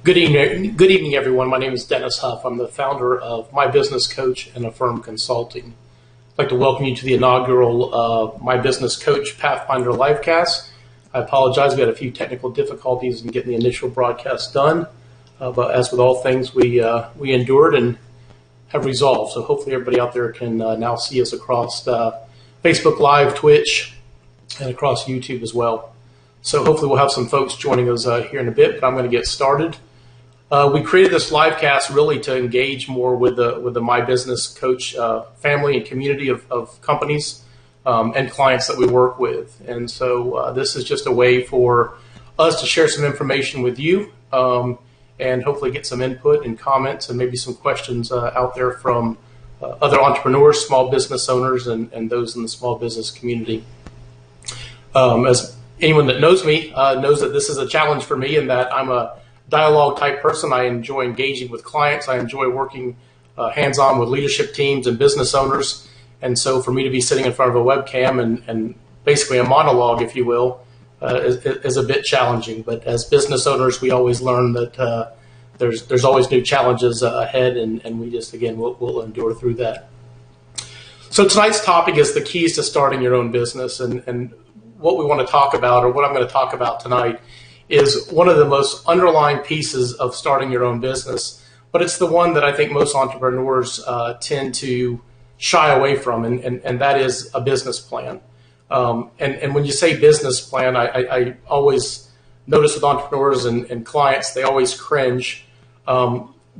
Good evening, everyone. My name is Dennis Huff. I'm the founder of My Business Coach and Affirm Consulting. I'd like to welcome you to the inaugural My Business Coach Pathfinder Livecast. I apologize. We had a few technical difficulties in getting the initial broadcast done, but as with all things, we endured and have resolved. So hopefully everybody out there can now see us across Facebook Live, Twitch, and across YouTube as well. So hopefully we'll have some folks joining us here in a bit, but I'm going to get started. We created this livecast really to engage more with the My Business Coach family and community of companies and clients that we work with. And so this is just a way for us to share some information with you and hopefully get some input and comments and maybe some questions out there from other entrepreneurs, small business owners, and those in the small business community. As anyone that knows me knows that this is a challenge for me in that I'm a dialogue type person. I enjoy engaging with clients. I enjoy working hands-on with leadership teams and business owners. And so for me to be sitting in front of a webcam and basically a monologue, if you will, is a bit challenging. But as business owners, we always learn that there's always new challenges ahead, and we just, again, we'll endure through that. So tonight's topic is the keys to starting your own business. And what we want to talk about, or what I'm going to talk about tonight, is one of the most underlying pieces of starting your own business, but it's the one that I think most entrepreneurs tend to shy away from, and that is a business plan. And when you say business plan, I always notice with entrepreneurs and clients, they always cringe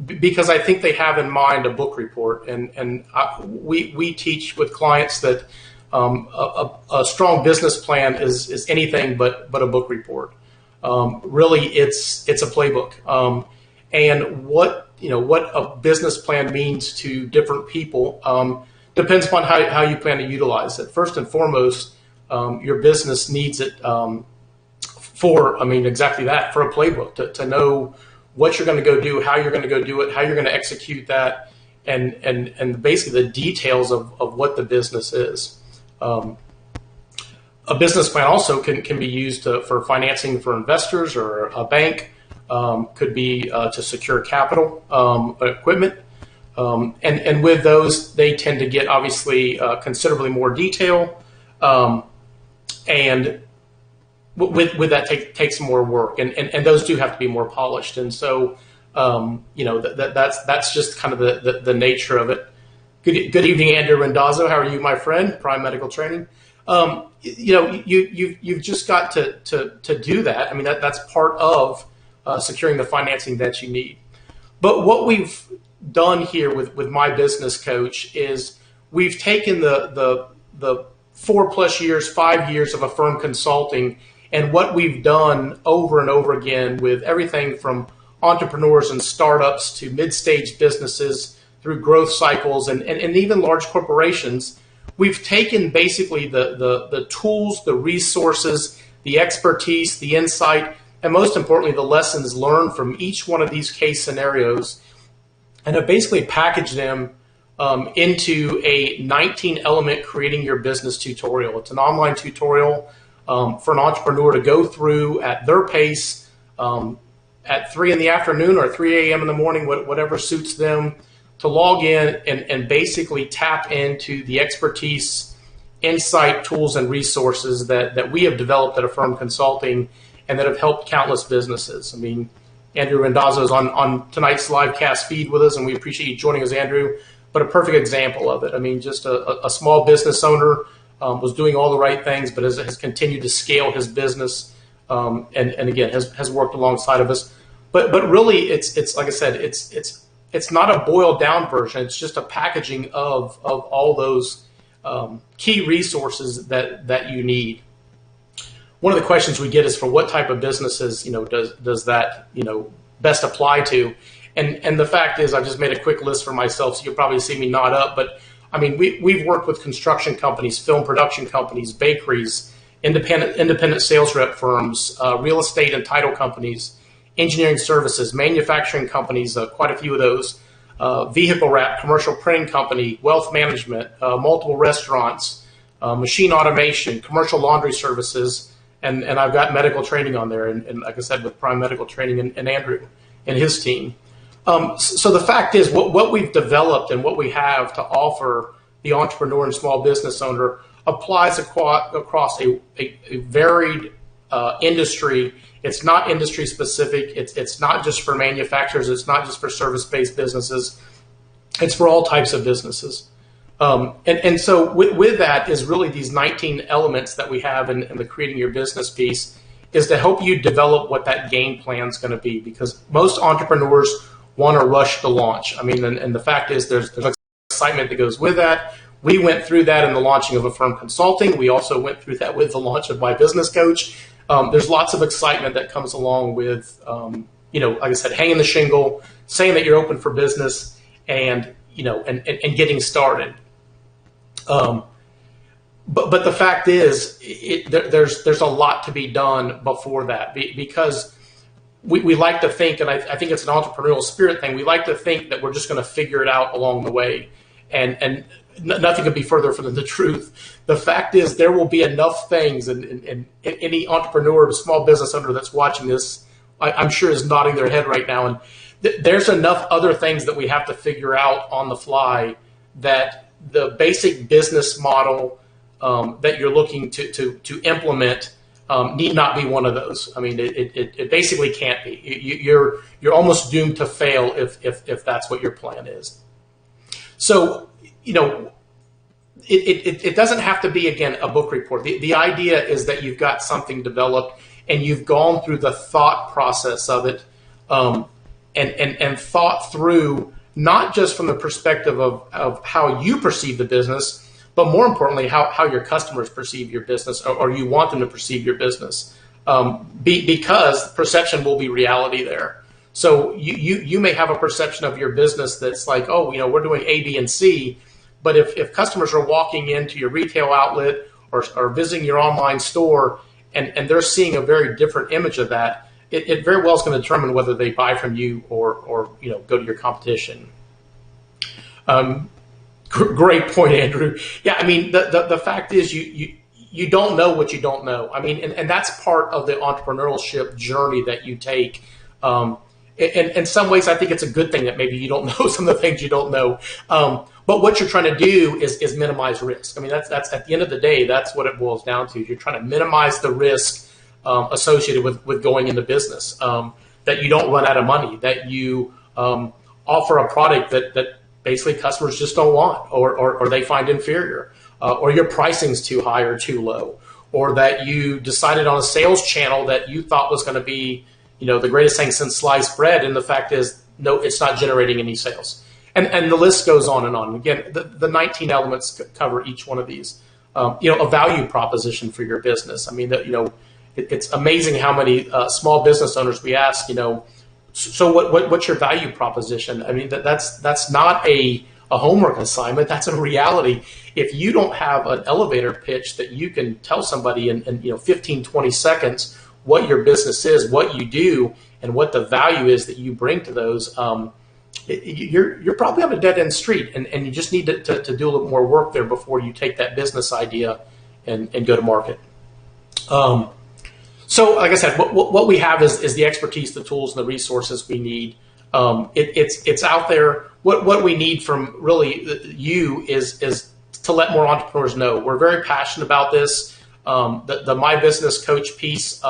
because I think they have in mind a book report. And we teach with clients that a strong business plan is anything but a book report. Really, it's a playbook, and what a business plan means to different people depends upon how you plan to utilize it. First and foremost, your business needs it exactly that, for a playbook to know what you're going to go do, how you're going to go do it, how you're going to execute that, and basically the details of what the business is. A business plan also can be used for financing for investors or a bank, could be to secure capital, equipment. And with those, they tend to get obviously considerably more detail. And with that takes more work. And those do have to be more polished. And so, that's just kind of the nature of it. Good evening, Andrew Randazzo. How are you, my friend? Prime Medical Training. You've just got to do that. I mean, that's part of securing the financing that you need. But what we've done here with My Business Coach is we've taken the 4+ years, 5 years of Affirm Consulting, and what we've done over and over again with everything from entrepreneurs and startups to mid-stage businesses through growth cycles and even large corporations. We've taken basically the tools, the resources, the expertise, the insight, and most importantly, the lessons learned from each one of these case scenarios, and have basically packaged them into a 19-element creating your business tutorial. It's an online tutorial for an entrepreneur to go through at their pace at 3 in the afternoon or 3 a.m. in the morning, whatever suits them, to log in and basically tap into the expertise, insight, tools, and resources that we have developed at Affirm Consulting and that have helped countless businesses. I mean, Andrew Randazzo is on tonight's live cast feed with us, and we appreciate you joining us, Andrew. But a perfect example of it. I mean, just a small business owner was doing all the right things, but has continued to scale his business, and again has worked alongside of us. But really, it's like I said, it's not a boiled down version. It's just a packaging of all those key resources that you need. One of the questions we get is for what type of businesses does that best apply to, and the fact is I've just made a quick list for myself, so you'll probably see me nod up. But I mean we've worked with construction companies, film production companies, bakeries, independent sales rep firms, real estate and title companies, engineering services, manufacturing companies, quite a few of those, vehicle wrap, commercial printing company, wealth management, multiple restaurants, machine automation, commercial laundry services, and I've got medical training on there, and like I said, with Prime Medical Training and Andrew. and his team. So the fact is, what we've developed and what we have to offer the entrepreneur and small business owner applies across a varied industry. It's not industry specific. It's not just for manufacturers. It's not just for service-based businesses. It's for all types of businesses. And so with that is really these 19 elements that we have in the creating your business piece is to help you develop what that game plan is going to be, because most entrepreneurs want to rush to launch. I mean, and the fact is there's excitement that goes with that. We went through that in the launching of Affirm Consulting. We also went through that with the launch of My Business Coach. There's lots of excitement that comes along with, like I said, hanging the shingle, saying that you're open for business, and getting started. But the fact is, there's a lot to be done before that, because we like to think, and I think it's an entrepreneurial spirit thing, we like to think that we're just going to figure it out along the way, and nothing could be further from the truth. The fact is, there will be enough things, and any entrepreneur or small business owner that's watching this, I'm sure is nodding their head right now, and there's enough other things that we have to figure out on the fly, that the basic business model that you're looking to implement need not be one of those. I mean, it basically can't be. You're almost doomed to fail if that's what your plan is. So, it doesn't have to be, again, a book report. The idea is that you've got something developed and you've gone through the thought process of it, and thought through, not just from the perspective of how you perceive the business, but more importantly, how your customers perceive your business, or you want them to perceive your business, because perception will be reality there. So you may have a perception of your business that's like, oh, we're doing A, B, and C, but if customers are walking into your retail outlet or visiting your online store, and they're seeing a very different image of that, it very well is going to determine whether they buy from you or go to your competition. Great point, Andrew. Yeah, I mean, the fact is you don't know what you don't know. I mean, and that's part of the entrepreneurship journey that you take. In some ways, I think it's a good thing that maybe you don't know some of the things you don't know. But what you're trying to do is minimize risk. I mean, that's at the end of the day, that's what it boils down to. You're trying to minimize the risk associated with going into business, that you don't run out of money, that you offer a product that basically customers just don't want, or they find inferior, or your pricing's too high or too low, or that you decided on a sales channel that you thought was going to be, the greatest thing since sliced bread, and the fact is, no, it's not generating any sales. And the list goes on and on. Again, the 19 elements cover each one of these. A value proposition for your business. I mean, it's amazing how many small business owners we ask, so what's your value proposition? I mean, that's not a homework assignment. That's a reality. If you don't have an elevator pitch that you can tell somebody in 15, 20 seconds what your business is, what you do, and what the value is that you bring to those, you're probably on a dead-end street, and you just need to do a little more work there before you take that business idea and go to market. So, like I said, what we have is the expertise, the tools, and the resources we need. It's out there. What we need from really you is to let more entrepreneurs know. We're very passionate about this. The My Business Coach piece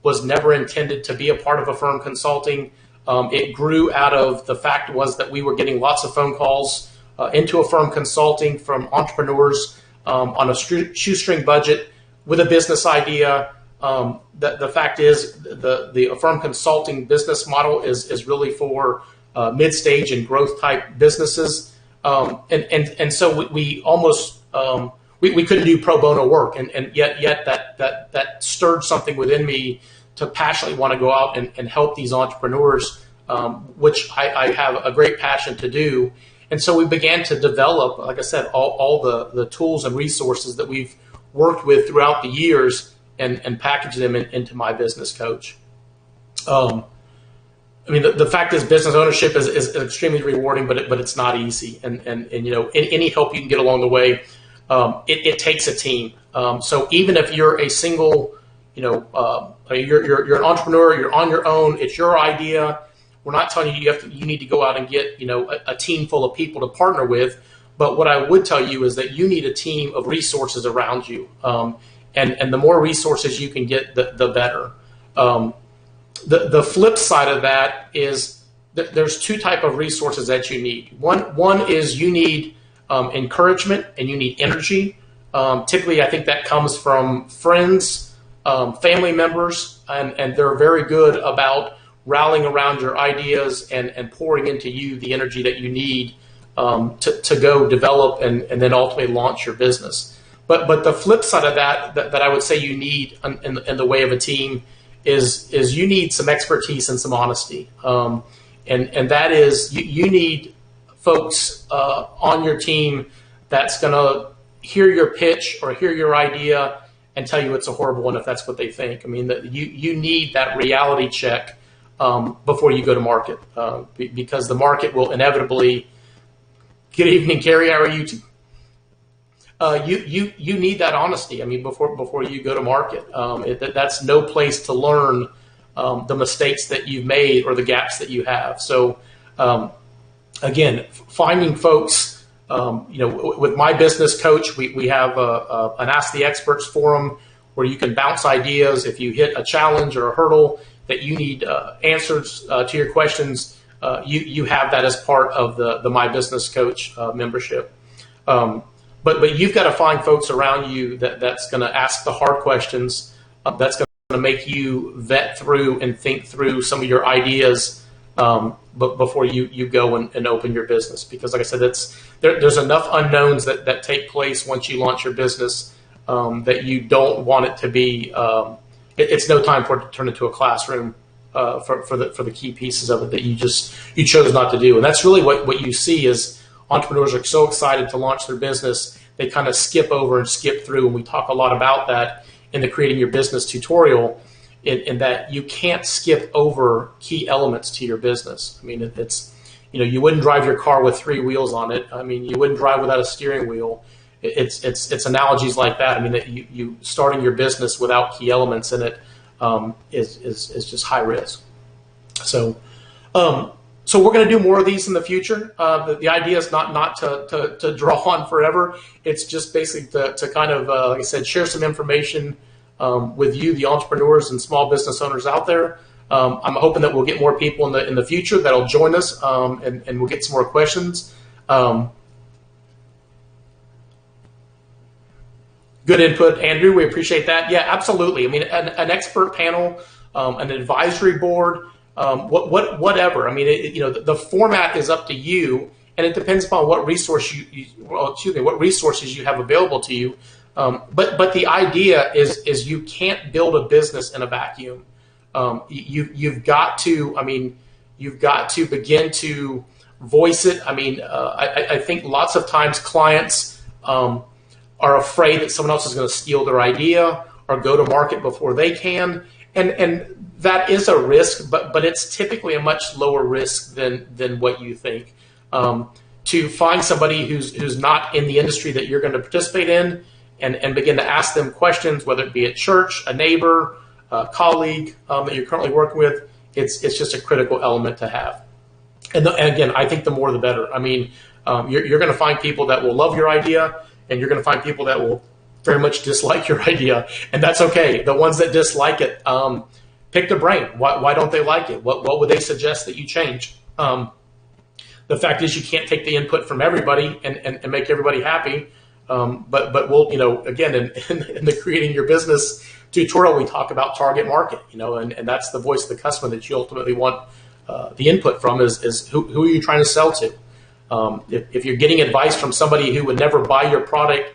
was never intended to be a part of Affirm Consulting. It grew out of the fact was that we were getting lots of phone calls into Affirm Consulting from entrepreneurs on a shoestring budget with a business idea. The fact is the Affirm Consulting business model is really for mid-stage and growth type businesses. And so we almost we couldn't do pro bono work, and yet that stirred something within me to passionately want to go out and help these entrepreneurs, which I have a great passion to do. And so we began to develop, like I said, all the tools and resources that we've worked with throughout the years and package them into My Business Coach. I mean, the fact is business ownership is extremely rewarding, but it's not easy. And any help you can get along the way, it takes a team. So even if you're a single, you're an entrepreneur, you're on your own, it's your idea, We're not telling you you need to go out and get a team full of people to partner with. But what I would tell you is that you need a team of resources around you, and the more resources you can get, the better. The flip side of that is that there's two type of resources that you need. One is you need encouragement and you need energy. Typically, I think that comes from friends, family members, and they're very good about rallying around your ideas and pouring into you the energy that you need to go develop and then ultimately launch your business. But the flip side of that I would say you need in the way of a team is you need some expertise and some honesty. And that is you need folks on your team that's going to hear your pitch or hear your idea and tell you it's a horrible one if that's what they think. I mean, you need that reality check before you go to market because the market will inevitably. Good evening, Carrie. How are you? You need that honesty. I mean, before you go to market, that's no place to learn the mistakes that you've made or the gaps that you have. So, again, finding folks. With my business coach, we have an Ask the Experts forum where you can bounce ideas. If you hit a challenge or a hurdle that you need answers to your questions, you have that as part of the My Business Coach membership. But you've got to find folks around you that's going to ask the hard questions, that's going to make you vet through and think through some of your ideas but before you go and open your business. Because like I said, there's enough unknowns that take place once you launch your business that you don't want it to be, it's no time for it to turn into a classroom for the key pieces of it that you chose not to do. And that's really what you see is entrepreneurs are so excited to launch their business, they kind of skip over and skip through. And we talk a lot about that in the Creating Your Business tutorial, in that you can't skip over key elements to your business. I mean, it's, you wouldn't drive your car with 3 wheels on it. I mean, you wouldn't drive without a steering wheel. It's analogies like that. I mean, that you starting your business without key elements in it is just high risk. So we're going to do more of these in the future. The idea is not to draw on forever. It's just basically to kind of, like I said, share some information with you, the entrepreneurs and small business owners out there. I'm hoping that we'll get more people in the future that'll join us, and we'll get some more questions. Good input, Andrew. We appreciate that. Yeah, absolutely. I mean, an expert panel, an advisory board, whatever. I mean, the format is up to you, and it depends upon what resources you have available to you. But the idea is you can't build a business in a vacuum. You've got to begin to voice it. I mean, I think lots of times clients are afraid that someone else is going to steal their idea or go to market before they can, and that is a risk, but it's typically a much lower risk than what you think. To find somebody who's not in the industry that you're going to participate in, and begin to ask them questions, whether it be at church, a neighbor, a colleague that you're currently working with, it's just a critical element to have. And again, I think the more the better. I mean, you're going to find people that will love your idea, and you're going to find people that will very much dislike your idea, and that's okay. The ones that dislike it, pick their brain. Why don't they like it? What would they suggest that you change? The fact is, you can't take the input from everybody and make everybody happy. But we'll, again, in the Creating Your Business tutorial, we talk about target market, and that's the voice of the customer that you ultimately want the input from is who are you trying to sell to? If you're getting advice from somebody who would never buy your product,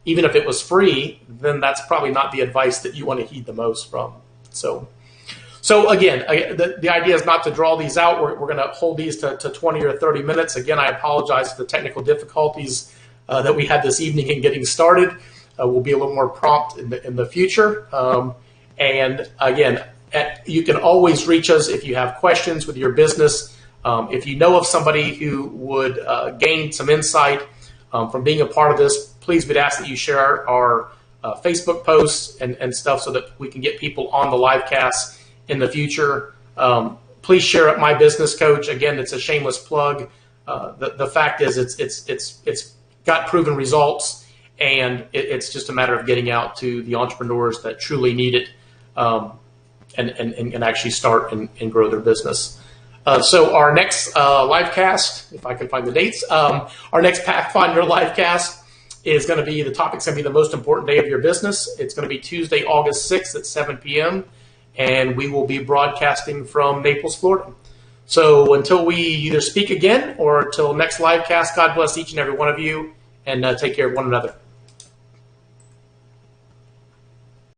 even if it was free, then that's probably not the advice that you want to heed the most from. So again, the idea is not to draw these out. We're going to hold these to 20 or 30 minutes. Again, I apologize for the technical difficulties that we had this evening in getting started. We'll be a little more prompt in the future. And again, you can always reach us if you have questions with your business. If you know of somebody who would gain some insight from being a part of this, please we'd ask that you share our Facebook posts and stuff so that we can get people on the live cast in the future. please share it. My Business Coach. Again, it's a shameless plug. The fact is, it's got proven results, and it's just a matter of getting out to the entrepreneurs that truly need it, and actually start and grow their business. So our next livecast, if I can find the dates, our next Pathfinder livecast is going to be, the topic's going to be the most important day of your business. It's going to be Tuesday, August 6th at 7 p.m., and we will be broadcasting from Naples, Florida. So until we either speak again or until next livecast, God bless each and every one of you, and take care of one another.